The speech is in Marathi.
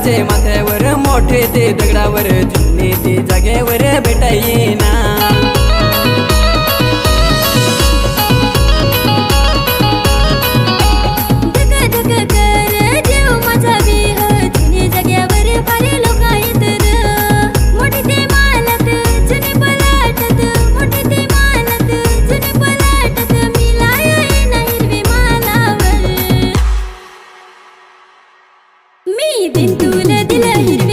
झाडाचे माथ्यावर मोठे ते दगडावर जुने ते जागेवर भेटायना मी दिन तुला दिलं